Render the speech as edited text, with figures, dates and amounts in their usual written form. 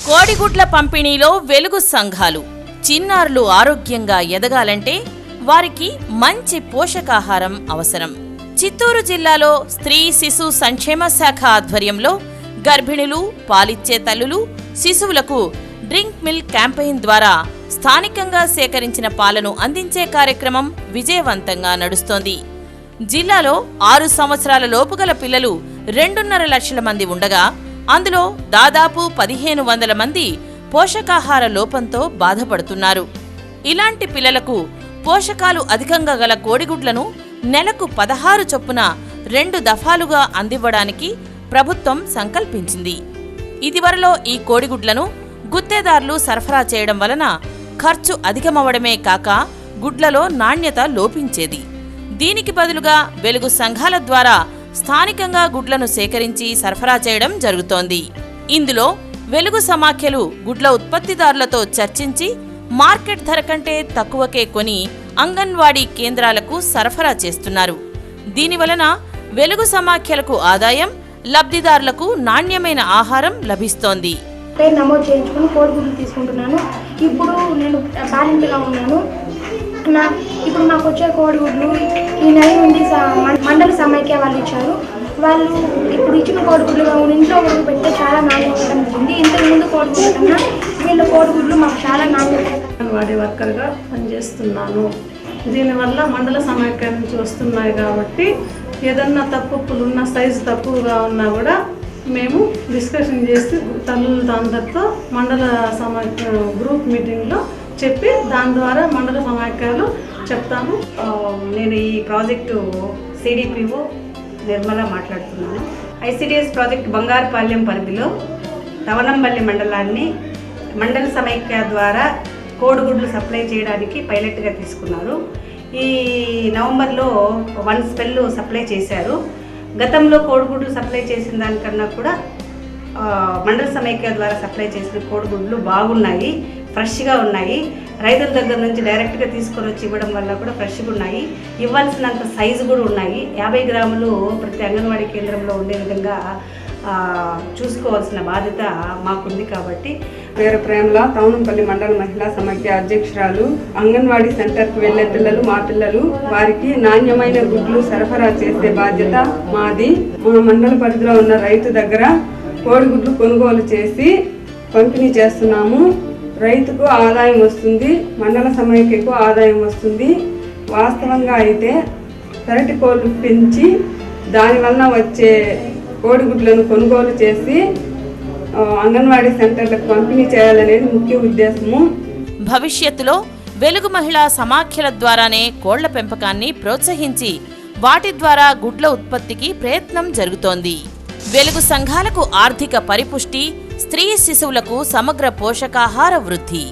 కోడిగుడ్ల పంపిణీలో వెలుగు సంఘాలు. చిన్నారులు ఆరోగ్యంగా ఎదగాలంటే వారికి మంచి పోషకాహారం అవసరం. చిత్తూరు జిల్లాలో స్త్రీ శిశు సంక్షేమ శాఖ ఆధ్వర్యంలో గర్భిణులు, పాలిచ్చే తల్లులు, శిశువులకు డ్రింక్ మిల్క్ క్యాంపెయిన్ ద్వారా స్థానికంగా సేకరించిన పాలను అందించే కార్యక్రమం విజయవంతంగా నడుస్తోంది. జిల్లాలో 6 సంవత్సరాల లోపుగల పిల్లలు 2.5 లక్షల మంది ఉండగా అందులో దాదాపు 1500 మంది పోషకాహార లోపంతో బాధపడుతున్నారు. ఇలాంటి పిల్లలకు పోషకాలు అధికంగా గల కోడిగుడ్లను నెలకు 16 చొప్పున 2 దఫాలుగా అందివ్వడానికి ప్రభుత్వం సంకల్పించింది. ఇదివరలో ఈ కోడిగుడ్లను గుత్తేదారులు సరఫరా చేయడం వలన ఖర్చు అధికమవడమే కాక గుడ్లలో నాణ్యత లోపించేది. దీనికి బదులుగా వెలుగు సంఘాల ద్వారా స్థానికంగా గుడ్లను సేకరించి సరఫరా చేయడం జరుగుతోంది. ఇందులో వెలుగు సమాఖ్యలు గుడ్ల ఉత్పత్తిదారులతో చర్చించి మార్కెట్ ధర కంటే తక్కువకే కొని అంగన్వాడీ కేంద్రాలకు సరఫరా చేస్తున్నారు. దీనివలన వెలుగు సమాఖ్యలకు ఆదాయం, లబ్ధిదారులకు నాణ్యమైన ఆహారం లభిస్తోంది. పేరు నమోదు చేయించుకుని కోడిగుడ్లు తీసుకుంటున్నాను. ఇప్పుడు నేను బ్యాలెంట్గా ఉన్నాను. ఇప్పుడు నాకు వచ్చే కోడిగుడ్లు ఈ నెల నుండి మండల సమైక్య వాళ్ళు ఇచ్చారు. వాళ్ళు ఇప్పుడు ఇచ్చిన కోడిగుడ్లు ఇంట్లో ఉడికి పెడితే చాలా నాణ్యత ఉంటుంది. ఇంతకుముందు కోడిగుడ్ల కన్నా వీళ్ళ కోడిగుడ్లు మాకు చాలా నాణ్యత. అంగన్వాడీ వర్కర్గా పనిచేస్తున్నాను. దీనివల్ల మండల సమైక్య నుంచి వస్తున్నాయి కాబట్టి ఏదన్నా తప్పులు ఉన్న సైజు తక్కువగా ఉన్నా కూడా మేము డిస్కషన్ చేసి తల్లులతో అందరితో మండల సమైక్య గ్రూప్ మీటింగ్లో చెప్పి దాని ద్వారా మండల సమాఖ్యలు చెప్తాము. నేను ఈ ప్రాజెక్టు సిడిపిఓ నిర్మల మాట్లాడుతున్నాను. ఐసిడిఎస్ ప్రాజెక్ట్ బంగారుపాలెం పరిధిలో రవణంపల్లి మండలాన్ని మండల సమైక్య ద్వారా కోడిగుడ్లు సప్లై చేయడానికి పైలట్గా తీసుకున్నారు. ఈ నవంబర్లో 1 స్పెల్ సప్లై చేశారు. గతంలో కోడిగుడ్లు సప్లై చేసిన దానికన్నా కూడా మండల సమైక్య ద్వారా సప్లై చేసిన కోడిగుడ్లు బాగున్నాయి, ఫ్రెష్గా ఉన్నాయి. రైతుల దగ్గర నుంచి డైరెక్ట్గా తీసుకొని వచ్చి ఇవ్వడం వల్ల కూడా ఫ్రెష్గా ఉన్నాయి. ఇవ్వాల్సినంత సైజు కూడా ఉన్నాయి. 50 గ్రాములు ప్రతి అంగన్వాడీ కేంద్రంలో ఉండే విధంగా చూసుకోవాల్సిన బాధ్యత మాకుంది. కాబట్టి పేరు ప్రేమల, రవణంపల్లి మండల మహిళా సమైక్య అధ్యక్షురాలు. అంగన్వాడీ సెంటర్కి వెళ్లే పిల్లలు మా పిల్లలు, వారికి నాణ్యమైన గుడ్లు సరఫరా చేసే బాధ్యత మాది. మా మండల పరిధిలో ఉన్న రైతు దగ్గర కోడిగుడ్లు కొనుగోలు చేసి పంపిణీ చేస్తున్నాము. రైతుకు ఆదాయం వస్తుంది, మండల సమైక్యకు ఆదాయం వస్తుంది. వాస్తవంగా అయితే పెరటి కోళ్ళు పెంచి దానివల్ల వచ్చే కోడిగుడ్లను కొనుగోలు చేసి అంగన్వాడీ సెంటర్లకు పంపిణీ చేయాలనేది ముఖ్య ఉద్దేశము. భవిష్యత్తులో వెలుగు మహిళా సమాఖ్యల ద్వారానే కోళ్ల పెంపకాన్ని ప్రోత్సహించి వాటి ద్వారా గుడ్ల ఉత్పత్తికి ప్రయత్నం జరుగుతోంది. వెలుగు సంఘాలకు ఆర్థిక పరిపుష్టి, స్త్రీ శిశువులకు సమగ్ర పోషకాహార వృద్ధి.